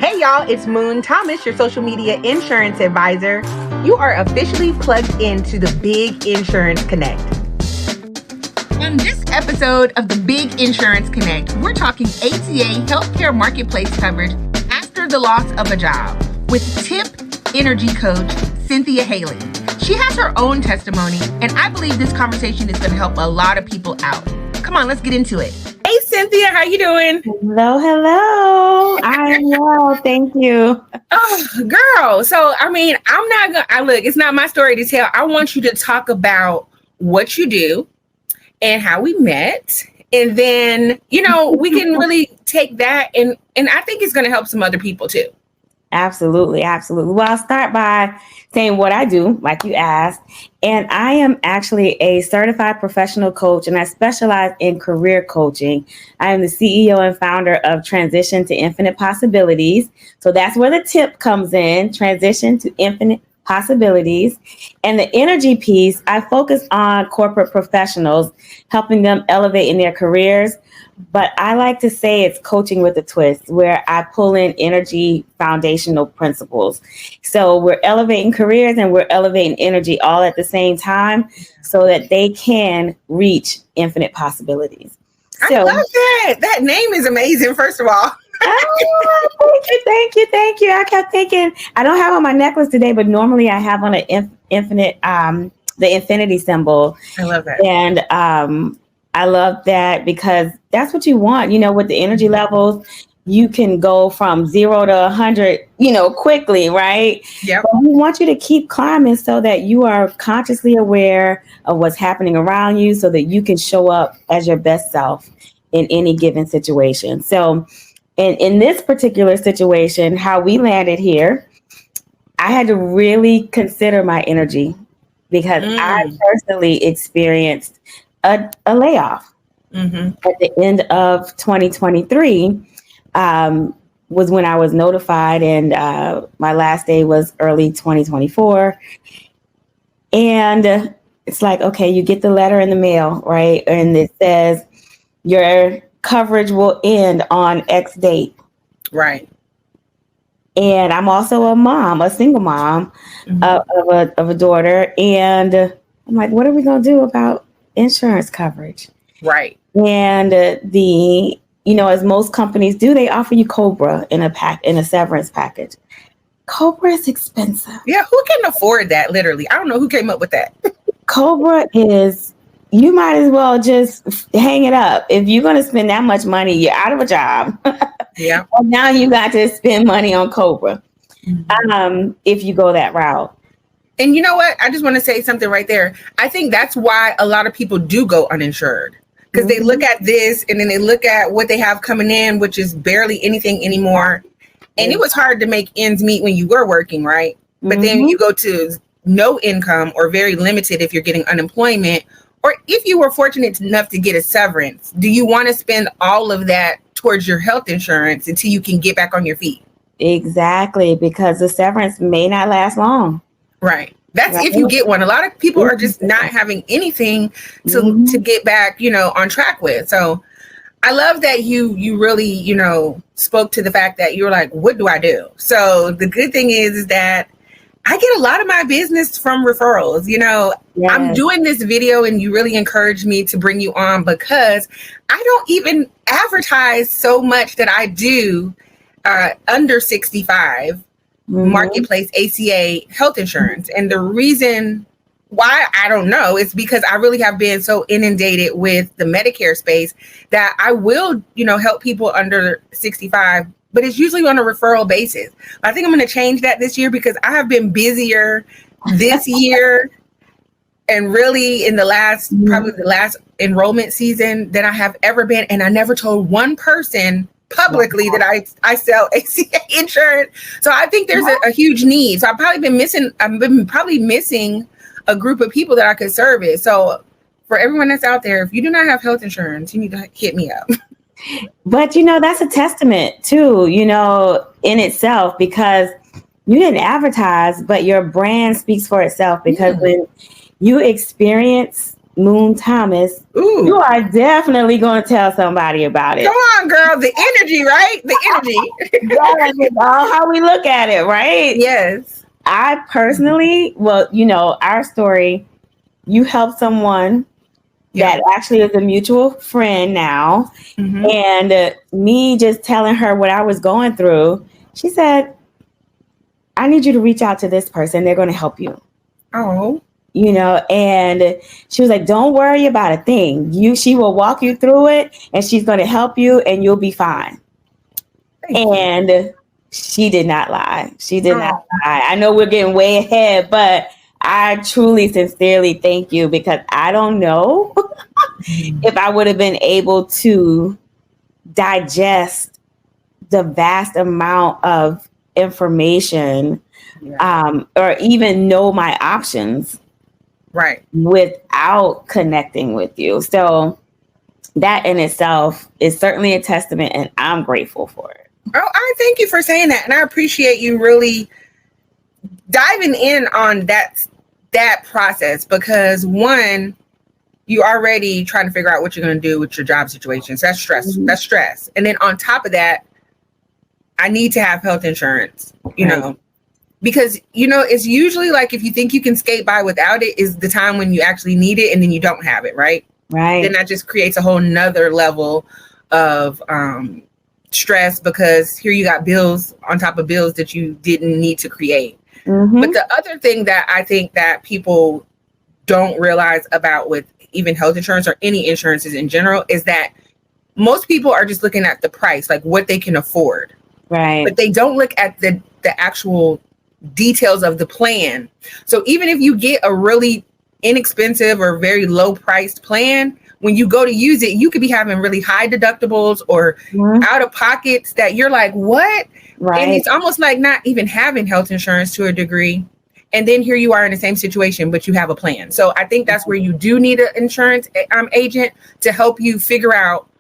Hey y'all, it's Moon Thomas, your social media insurance advisor. You are officially plugged into the Big Insurance Connect. On this episode of the Big Insurance Connect, we're talking ACA healthcare marketplace coverage after the loss of a job with TIP Energy coach Cynthia Haley. She has her own testimony, and I believe this conversation is going to help a lot of people out. Come on, let's get into it. Hey, Cynthia, how you doing? Hello. I am well, thank you. Oh, girl. So, I'm not going to, look, it's not my story to tell. I want you to talk about what you do and how we met. And then, we can really take that and I think it's going to help some other people too. Absolutely. Well, I'll start by saying what I do, like you asked. And I am actually a certified professional coach, and I specialize in career coaching. I am the CEO and founder of Transition to Infinite Possibilities. So that's where the tip comes in, Transition to Infinite Possibilities. And the energy piece, I focus on corporate professionals, helping them elevate in their careers. But I like to say it's coaching with a twist, where I pull in energy foundational principles. So we're elevating careers and we're elevating energy all at the same time so that they can reach infinite possibilities. I love that. That name is amazing, first of all. Thank you. I kept thinking, I don't have on my necklace today, but normally I have on an infinite, the infinity symbol. I love that. And I love that because that's what you want, with the energy levels. You can go from 0 to 100, quickly, right? Yeah. We want you to keep climbing so that you are consciously aware of what's happening around you so that you can show up as your best self in any given situation. So in this particular situation, how we landed here, I had to really consider my energy because I personally experienced a layoff at the end of 2023 was when I was notified, and my last day was early 2024. And it's like, okay, you get the letter in the mail, right? And it says your coverage will end on X date. Right. And I'm also a mom, a single mom of a daughter. And I'm like, what are we going to do about insurance coverage? Right. And as most companies do, they offer you COBRA in a severance package. COBRA is expensive. Yeah, who can afford that? Literally, I don't know who came up with that. COBRA is, you might as well just hang it up. If you're going to spend that much money, you're out of a job. Yeah. Well, now you got to spend money on COBRA if you go that route. And you know what? I just want to say something right there. I think that's why a lot of people do go uninsured, because they look at this and then they look at what they have coming in, which is barely anything anymore. And it was hard to make ends meet when you were working, right? But then you go to no income or very limited if you're getting unemployment, or if you were fortunate enough to get a severance. Do you want to spend all of that towards your health insurance until you can get back on your feet? Exactly, because the severance may not last long. Right. That's right. If you get one. A lot of people are just not having anything to get back, on track with. So I love that you really, spoke to the fact that you're like, what do I do? So the good thing is that I get a lot of my business from referrals. Yes. I'm doing this video and you really encouraged me to bring you on because I don't even advertise so much that I do under 65 marketplace ACA health insurance. And the reason why I don't know is because I really have been so inundated with the Medicare space that I will, help people under 65, but it's usually on a referral basis. I think I'm going to change that this year because I have been busier this year and really in probably the last enrollment season than I have ever been. And I never told one person publicly that I sell ACA insurance. So I think there's a huge need. So I've been probably missing a group of people that I could service. So for everyone that's out there, if you do not have health insurance, you need to hit me up. But, that's a testament too, in itself, because you didn't advertise, but your brand speaks for itself, because when you experience Moon Thomas, Ooh. you are definitely going to tell somebody about it. Come on, girl. The energy, right? The energy. Yes, it's all how we look at it, right? Yes. I personally, well, you know, our story, you helped someone that actually is a mutual friend now. Mm-hmm. And me just telling her what I was going through, she said, I need you to reach out to this person. They're going to help you. Oh. You know, and she was like, don't worry about a thing. She will walk you through it and she's going to help you and you'll be fine. And she did not lie. She did not lie. I know we're getting way ahead, but I truly, sincerely thank you, because I don't know if I would have been able to digest the vast amount of information or even know my options without connecting with you. So that in itself is certainly a testament, and I'm grateful for it. Oh, I thank you for saying that. And I appreciate you really diving in on that process, because one, you're already trying to figure out what you're going to do with your job situation. So that's stress. Mm-hmm. That's stress. And then on top of that, I need to have health insurance, you know, because, you know, it's usually like if you think you can skate by without it is the time when you actually need it and then you don't have it. Right. Then that just creates a whole nother level of stress, because here you got bills on top of bills that you didn't need to create. Mm-hmm. But the other thing that I think that people don't realize about with even health insurance or any insurances in general is that most people are just looking at the price, like what they can afford. Right. But they don't look at the actual details of the plan. So even if you get a really inexpensive or very low priced plan, when you go to use it, you could be having really high deductibles or out of pockets that you're like, what? Right. And it's almost like not even having health insurance to a degree. And then here you are in the same situation, but you have a plan. So I think that's where you do need an insurance agent to help you figure out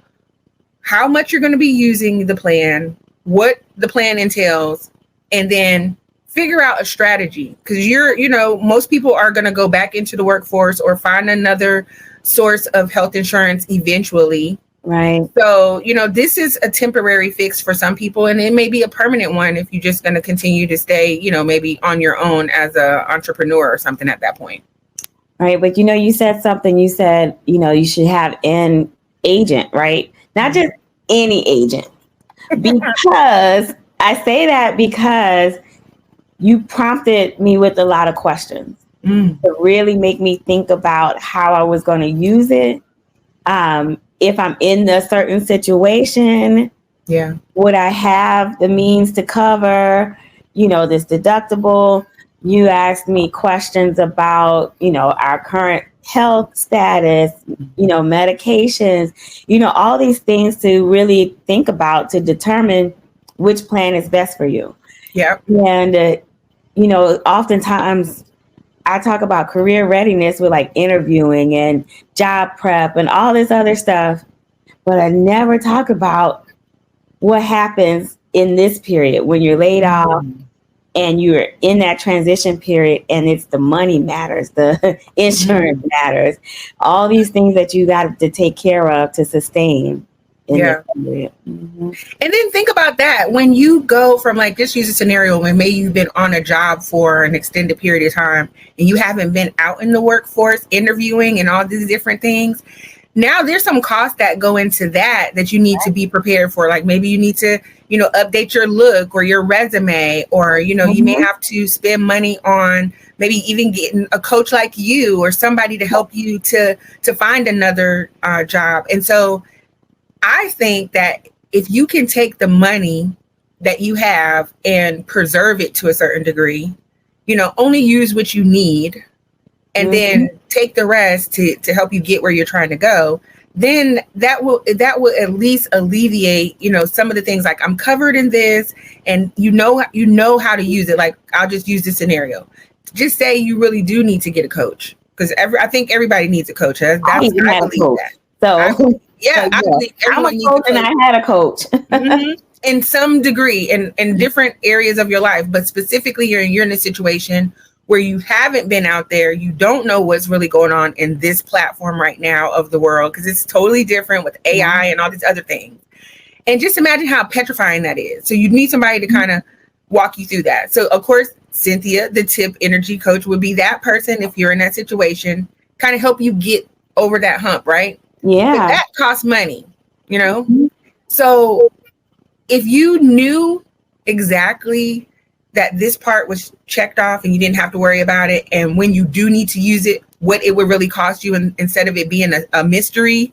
how much you're going to be using the plan, what the plan entails, and then figure out a strategy. Because most people are going to go back into the workforce or find another source of health insurance eventually. Right. So, this is a temporary fix for some people, and it may be a permanent one if you're just going to continue to stay, maybe on your own as an entrepreneur or something at that point. Right. But, you said something. You said, you should have an agent, right? Not just any agent. Because I say that because you prompted me with a lot of questions to really make me think about how I was going to use it. If I'm in a certain situation, would I have the means to cover, this deductible? You asked me questions about, our current health status, medications, all these things to really think about to determine which plan is best for you. Yeah. And, oftentimes I talk about career readiness with like interviewing and job prep and all this other stuff, but I never talk about what happens in this period when you're laid off and you're in that transition period, and it's the money matters, the insurance matters, all these things that you got to take care of to sustain. And then think about that when you go from, like, just use a scenario when maybe you've been on a job for an extended period of time and you haven't been out in the workforce interviewing and all these different things. Now there's some costs that go into that you need to be prepared for. Like maybe you need to, update your look or your resume, or, you may have to spend money on maybe even getting a coach like you or somebody to help you to find another job. And so I think that if you can take the money that you have and preserve it to a certain degree, only use what you need and then take the rest to help you get where you're trying to go, then that will at least alleviate, some of the things like I'm covered in this and you know how to use it. Like I'll just use this scenario. Just say you really do need to get a coach, because I think everybody needs a coach. I believe that. I believe I'm a coach and I had a coach. In some degree in different areas of your life, but specifically you're in a situation where you haven't been out there, you don't know what's really going on in this platform right now of the world, because it's totally different with AI and all these other things. And just imagine how petrifying that is. So you need somebody to kind of walk you through that. So of course, Cynthia, the TIP energy coach, would be that person if you're in that situation, kind of help you get over that hump, right? Yeah. But that costs money, you know? So if you knew exactly that this part was checked off and you didn't have to worry about it, and when you do need to use it, what it would really cost you, instead of it being a mystery,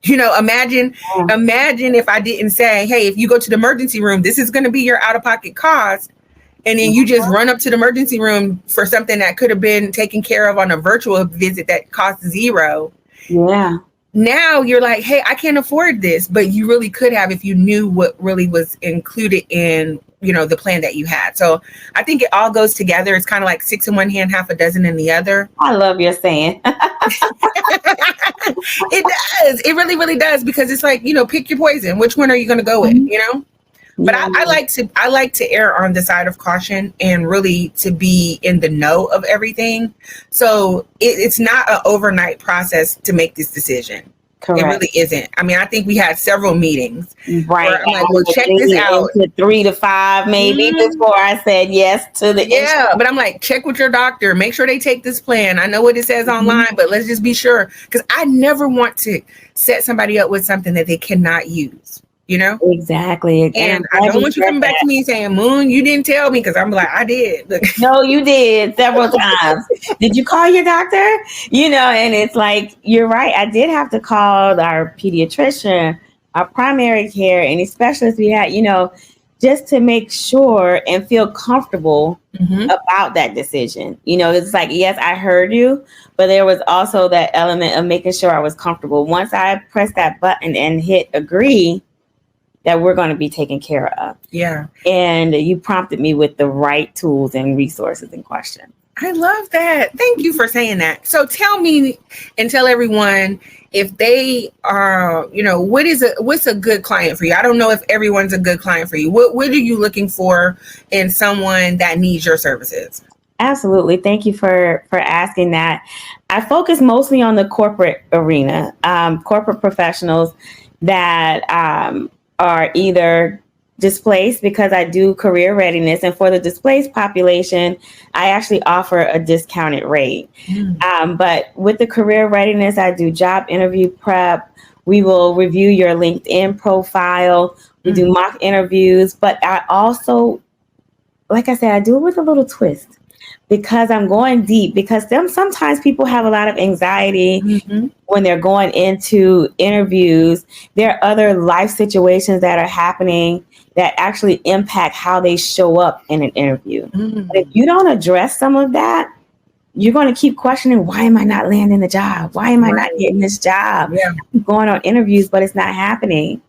you know, imagine if I didn't say, hey, if you go to the emergency room, this is going to be your out-of-pocket cost. And then you just run up to the emergency room for something that could have been taken care of on a virtual visit that costs $0. Yeah. Now you're like, hey, I can't afford this, but you really could have if you knew what really was included in, you know, the plan that you had. So I think it all goes together. It's kind of like 6 in one hand, half a dozen in the other. I love your saying. It does. It really, really does, because it's like, you know, pick your poison. Which one are you going to go with, you know? But I like to err on the side of caution and really to be in the know of everything. So it's not an overnight process to make this decision. Correct. It really isn't. I mean, I think we had several meetings. Right. I'm like, well, check this out. 3 to 5 maybe before I said yes to the insurance. But I'm like, check with your doctor. Make sure they take this plan. I know what it says online, but let's just be sure. Because I never want to set somebody up with something that they cannot use. You know? Exactly. And I don't want you coming back to me saying, Moon, you didn't tell me, because I'm like, I did. Look. No, you did several times. Did you call your doctor? You know, and it's like, you're right. I did have to call our pediatrician, our primary care, any specialist we had, you know, just to make sure and feel comfortable about that decision. You know, it's like, yes, I heard you, but there was also that element of making sure I was comfortable. Once I pressed that button and hit agree, that we're going to be taken care of. Yeah. And you prompted me with the right tools and resources in question. I love that. Thank you for saying that. So tell me and tell everyone, if they are, you know, what's a good client for you? I don't know if everyone's a good client for you. What are you looking for in someone that needs your services? Absolutely. Thank you for asking that. I focus mostly on the corporate arena, corporate professionals that, are either displaced, because I do career readiness. And for the displaced population, I actually offer a discounted rate. But with the career readiness, I do job interview prep. We will review your LinkedIn profile. We do mock interviews. But I also, like I said, I do it with a little twist, because I'm going deep, because sometimes people have a lot of anxiety when they're going into interviews. There are other life situations that are happening that actually impact how they show up in an interview. But if you don't address some of that, you're going to keep questioning, why am I not landing the job? Why am I not getting this job? Yeah. I'm going on interviews, but it's not happening.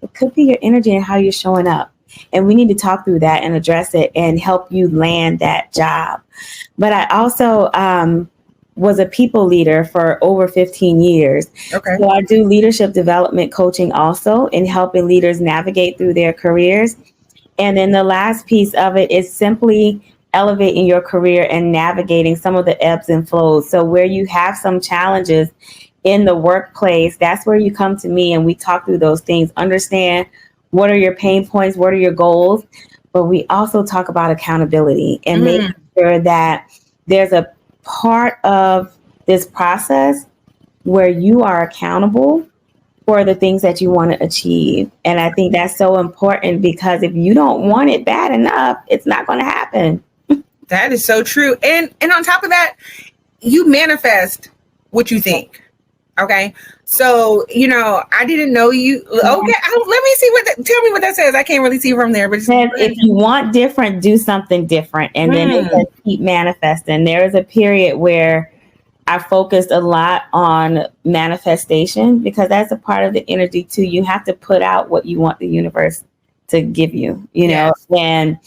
It could be your energy and how you're showing up. And we need to talk through that and address it and help you land that job. But I also was a people leader for over 15 years. Okay. So I do leadership development coaching also in helping leaders navigate through their careers. And then the last piece of it is simply elevating your career and navigating some of the ebbs and flows. So where you have some challenges in the workplace, that's where you come to me and we talk through those things, understand what are your pain points, what are your goals, but we also talk about accountability and making sure that there's a part of this process where you are accountable for the things that you want to achieve. And I think that's so important, because if you don't want it bad enough, it's not going to happen. That is so true. And on top of that, you manifest what you think. Okay. So, you know, I didn't know you. Okay. Let me see tell me what that says. I can't really see from there, but if you want different, do something different. And then it says keep manifesting. There is a period where I focused a lot on manifestation, because that's a part of the energy too. You have to put out what you want the universe to give you, you know, and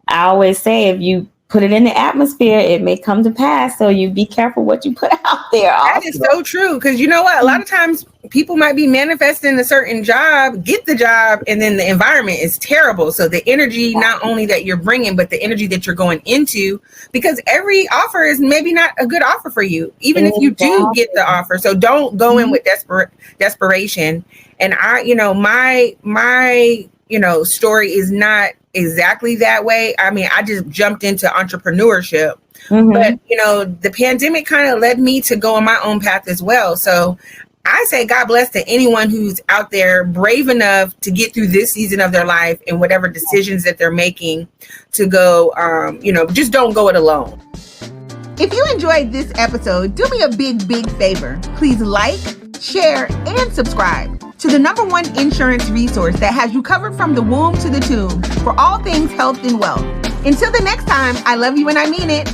I always say, if you put it in the atmosphere, it may come to pass. So you be careful what you put out there. That is so true. Because you know what? A lot of times people might be manifesting a certain job, get the job, and then the environment is terrible. So the energy, not only that you're bringing, but the energy that you're going into, because every offer is maybe not a good offer for you, even if you do get the offer. So don't go in with desperation. And my story is not exactly that way. I mean, I just jumped into entrepreneurship, but the pandemic kind of led me to go on my own path as well. So I say God bless to anyone who's out there brave enough to get through this season of their life and whatever decisions that they're making to go, just don't go it alone. If you enjoyed this episode, do me a big favor. Please like, share, and subscribe to the #1 insurance resource that has you covered from the womb to the tomb for all things health and wealth. Until the next time, I love you and I mean it.